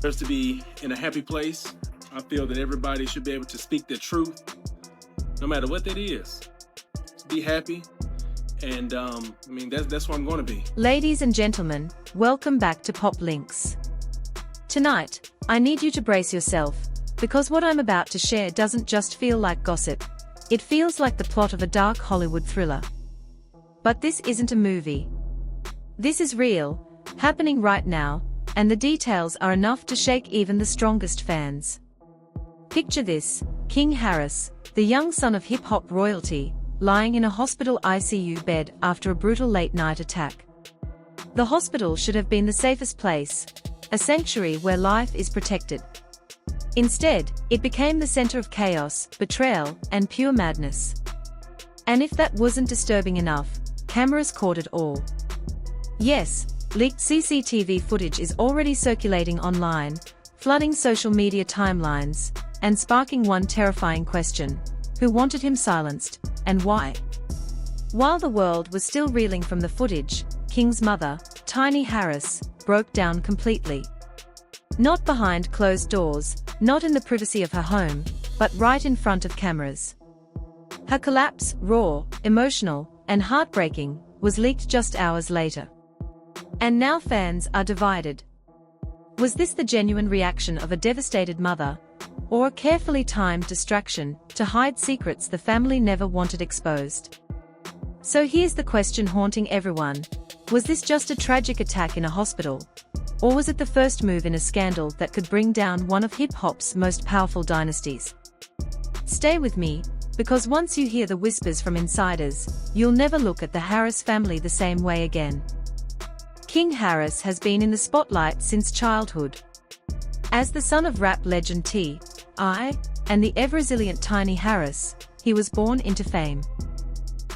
deserves to be in a happy place. I feel that everybody should be able to speak their truth, no matter what that is. Be happy, and that's where I'm going to be. Ladies and gentlemen, welcome back to Pop Links. Tonight, I need you to brace yourself, because what I'm about to share doesn't just feel like gossip. It feels like the plot of a dark Hollywood thriller. But this isn't a movie. This is real, happening right now, and the details are enough to shake even the strongest fans. Picture this: King Harris, the young son of hip-hop royalty, lying in a hospital ICU bed after a brutal late-night attack. The hospital should have been the safest place, a sanctuary where life is protected. Instead, it became the center of chaos, betrayal, and pure madness. And if that wasn't disturbing enough, cameras caught it all. Yes, leaked CCTV footage is already circulating online, flooding social media timelines, and sparking one terrifying question: who wanted him silenced, and why? While the world was still reeling from the footage, King's mother, Tiny Harris, broke down completely. Not behind closed doors, not in the privacy of her home, but right in front of cameras. Her collapse, raw, emotional, and heartbreaking, was leaked just hours later. And now fans are divided. Was this the genuine reaction of a devastated mother, or a carefully timed distraction to hide secrets the family never wanted exposed? So here's the question haunting everyone: was this just a tragic attack in a hospital, or was it the first move in a scandal that could bring down one of hip-hop's most powerful dynasties? Stay with me, because once you hear the whispers from insiders, you'll never look at the Harris family the same way again. King Harris has been in the spotlight since childhood. As the son of rap legend T.I. and the ever-resilient Tiny Harris, he was born into fame.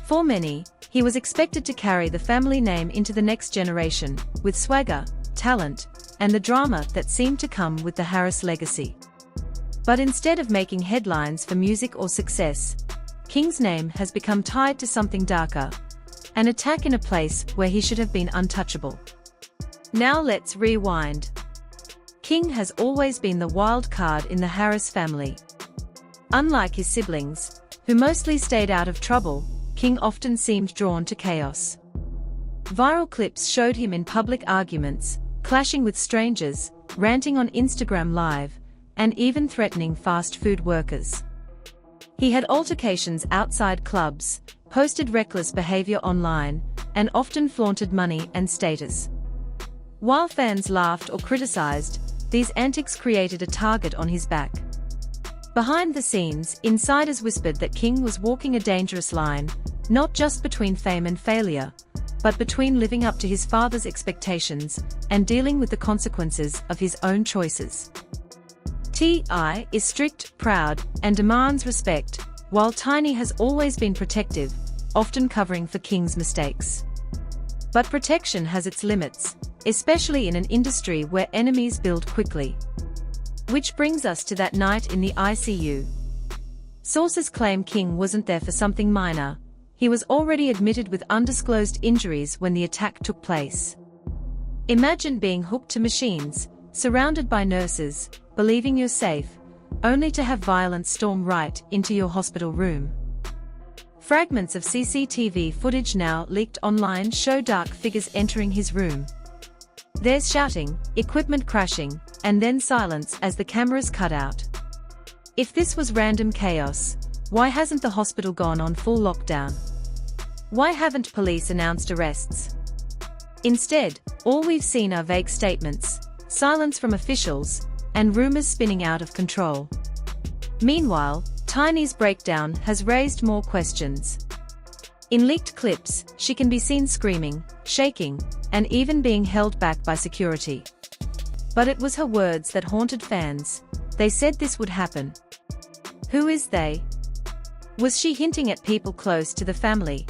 For many, he was expected to carry the family name into the next generation, with swagger, talent, and the drama that seemed to come with the Harris legacy. But instead of making headlines for music or success, King's name has become tied to something darker: an attack in a place where he should have been untouchable. Now let's rewind. King has always been the wild card in the Harris family. Unlike his siblings, who mostly stayed out of trouble, King often seemed drawn to chaos. Viral clips showed him in public arguments, clashing with strangers, ranting on Instagram Live, and even threatening fast food workers. He had altercations outside clubs, posted reckless behavior online, and often flaunted money and status. While fans laughed or criticized, these antics created a target on his back. Behind the scenes, insiders whispered that King was walking a dangerous line, not just between fame and failure, but between living up to his father's expectations and dealing with the consequences of his own choices. T.I. is strict, proud, and demands respect, while Tiny has always been protective, often covering for King's mistakes. But protection has its limits, especially in an industry where enemies build quickly. Which brings us to that night in the ICU. Sources claim King wasn't there for something minor. He was already admitted with undisclosed injuries when the attack took place. Imagine being hooked to machines, surrounded by nurses, believing you're safe, only to have violence storm right into your hospital room. Fragments of CCTV footage now leaked online show dark figures entering his room. There's shouting, equipment crashing, and then silence as the cameras cut out. If this was random chaos, why hasn't the hospital gone on full lockdown? Why haven't police announced arrests? Instead, all we've seen are vague statements, silence from officials, and rumors spinning out of control. Meanwhile, Tiny's breakdown has raised more questions. In leaked clips, she can be seen screaming, shaking, and even being held back by security. But it was her words that haunted fans. They said this would happen. Who is they? Was she hinting at people close to the family?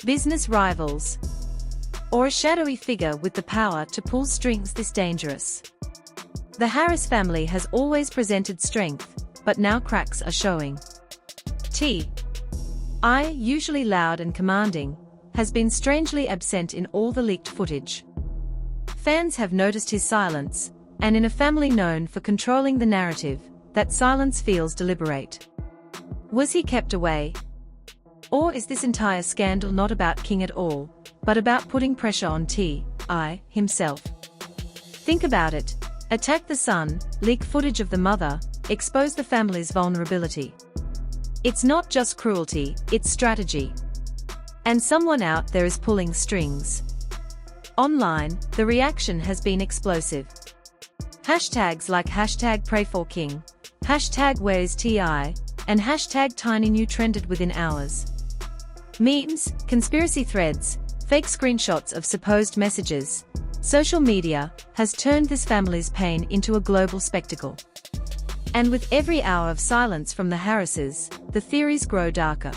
Business rivals? Or a shadowy figure with the power to pull strings this dangerous? The Harris family has always presented strength, but now cracks are showing. T.I., usually loud and commanding, has been strangely absent in all the leaked footage. Fans have noticed his silence, and in a family known for controlling the narrative, that silence feels deliberate. Was he kept away? Or is this entire scandal not about King at all, but about putting pressure on T.I. himself? Think about it. Attack the son, leak footage of the mother, expose the family's vulnerability. It's not just cruelty, it's strategy. And someone out there is pulling strings. Online, the reaction has been explosive. Hashtags like #PrayForKing, #WhereIsTI, and #TinyNew trended within hours. Memes, conspiracy threads, fake screenshots of supposed messages. Social media has turned this family's pain into a global spectacle. And with every hour of silence from the Harrises, the theories grow darker.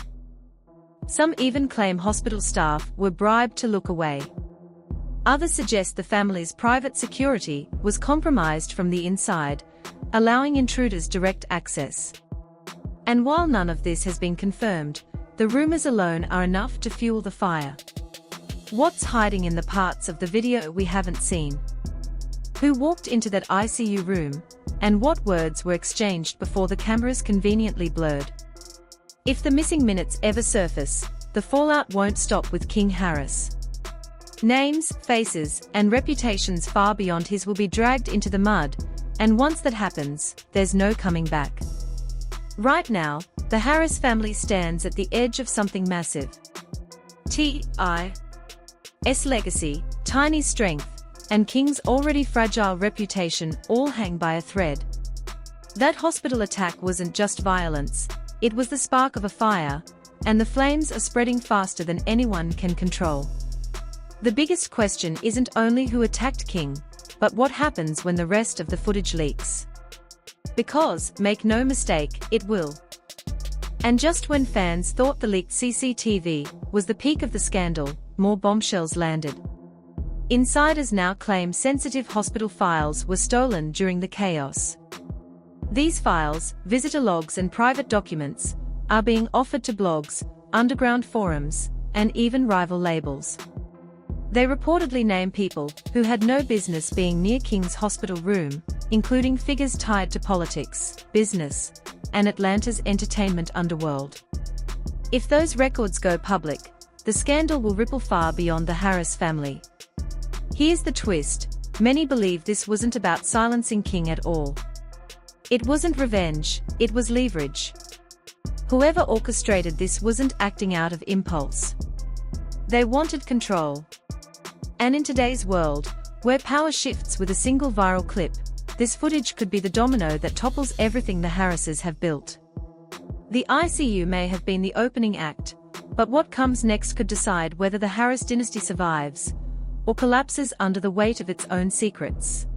Some even claim hospital staff were bribed to look away. Others suggest the family's private security was compromised from the inside, allowing intruders direct access. And while none of this has been confirmed, the rumors alone are enough to fuel the fire. What's hiding in the parts of the video we haven't seen? Who walked into that ICU room, and what words were exchanged before the cameras conveniently blurred? If the missing minutes ever surface, the fallout won't stop with King Harris. Names, faces, and reputations far beyond his will be dragged into the mud, and once that happens, there's no coming back. Right now, the Harris family stands at the edge of something massive. T.I.'s legacy, Tiny's strength, and King's already fragile reputation all hang by a thread. That hospital attack wasn't just violence, it was the spark of a fire, and the flames are spreading faster than anyone can control. The biggest question isn't only who attacked King, but what happens when the rest of the footage leaks. Because, make no mistake, it will. And just when fans thought the leaked CCTV was the peak of the scandal, more bombshells landed. Insiders now claim sensitive hospital files were stolen during the chaos. These files, visitor logs and private documents, are being offered to blogs, underground forums, and even rival labels. They reportedly name people who had no business being near King's hospital room, including figures tied to politics, business, and Atlanta's entertainment underworld. If those records go public, the scandal will ripple far beyond the Harris family. Here's the twist: many believe this wasn't about silencing King at all. It wasn't revenge, it was leverage. Whoever orchestrated this wasn't acting out of impulse. They wanted control. And in today's world, where power shifts with a single viral clip, this footage could be the domino that topples everything the Harrises have built. The ICU may have been the opening act, but what comes next could decide whether the Harris dynasty survives or collapses under the weight of its own secrets.